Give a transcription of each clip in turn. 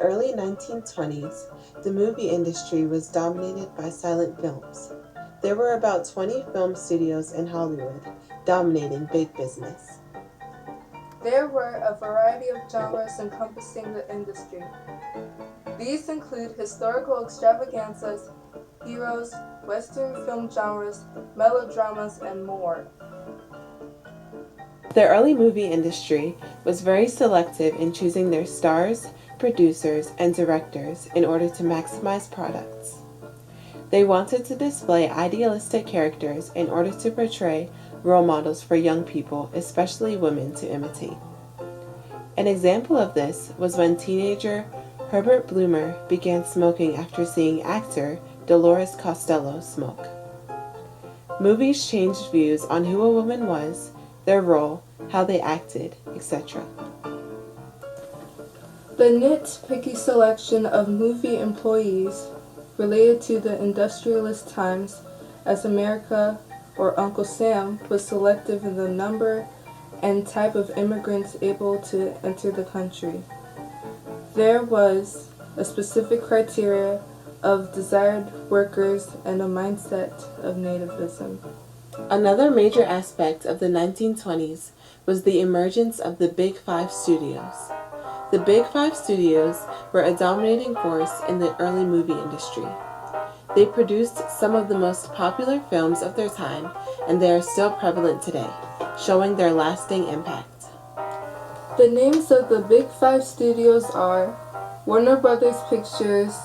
early 1920s, the movie industry was dominated by silent films. There were about 20 film studios in Hollywood, dominating big business. There were a variety of genres encompassing the industry. These include historical extravaganzas, heroes, Western film genres, melodramas, and more. The early movie industry was very selective in choosing their stars, producers, and directors in order to maximize products. They wanted to display idealistic characters in order to portray role models for young people, especially women, to imitate. An example of this was when teenager Herbert Bloomer began smoking after seeing actor Dolores Costello smoke. Movies changed views on who a woman was, their role, how they acted, etc. The nitpicky selection of movie employees related to the industrialist times as America or Uncle Sam was selective in the number and type of immigrants able to enter the country. There was a specific criteria of desired workers and a mindset of nativism. Another major aspect of the 1920s was the emergence of the Big Five studios. The Big Five studios were a dominating force in the early movie industry. They produced some of the most popular films of their time, and they are still prevalent today, showing their lasting impact. The names of the Big Five studios are Warner Brothers Pictures,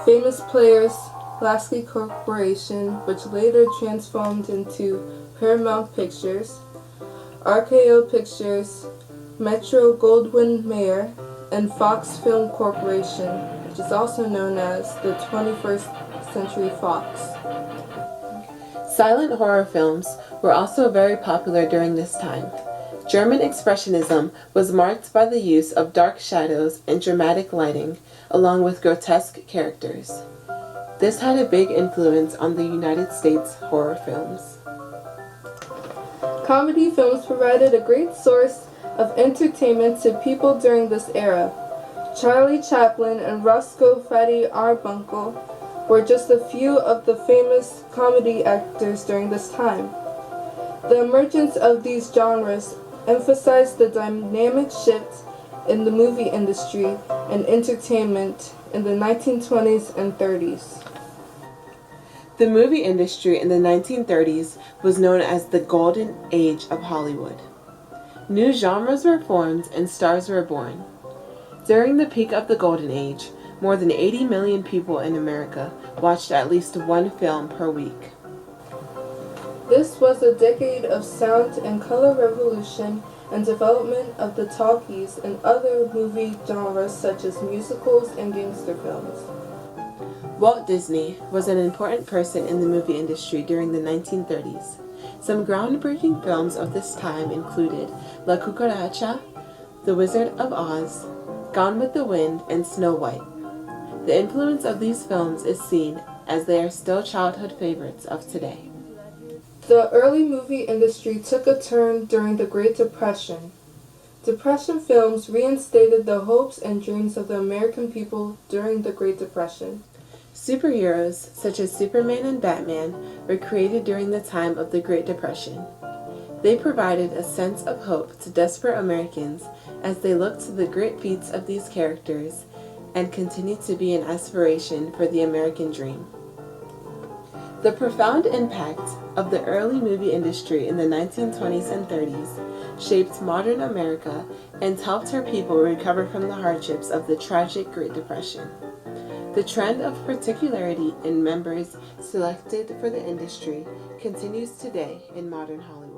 Famous Players, Lasky Corporation, which later transformed into Paramount Pictures, RKO Pictures, Metro-Goldwyn-Mayer, and Fox Film Corporation, which is also known as the 21st Century Fox. Silent horror films were also very popular during this time. German Expressionism was marked by the use of dark shadows and dramatic lighting, along with grotesque characters. This had a big influence on the United States horror films. Comedy films provided a great source of entertainment to people during this era. Charlie Chaplin and Roscoe Fatty Arbuckle were just a few of the famous comedy actors during this time. The emergence of these genres emphasized the dynamic shift in the movie industry and entertainment in the 1920s and 30s. The movie industry in the 1930s was known as the Golden Age of Hollywood. New genres were formed and stars were born. During the peak of the Golden Age, more than 80 million people in America watched at least one film per week. This was a decade of sound and color revolution and development of the talkies and other movie genres such as musicals and gangster films. Walt Disney was an important person in the movie industry during the 1930s. Some groundbreaking films of this time included La Cucaracha, The Wizard of Oz, Gone with the Wind, and Snow White. The influence of these films is seen as they are still childhood favorites of today. The early movie industry took a turn during the Great Depression. Depression films reinstated the hopes and dreams of the American people during the Great Depression. Superheroes, such as Superman and Batman, were created during the time of the Great Depression. They provided a sense of hope to desperate Americans as they looked to the great feats of these characters and continued to be an aspiration for the American dream. The profound impact of the early movie industry in the 1920s and 30s shaped modern America and helped her people recover from the hardships of the tragic Great Depression. The trend of particularity in members selected for the industry continues today in modern Hollywood.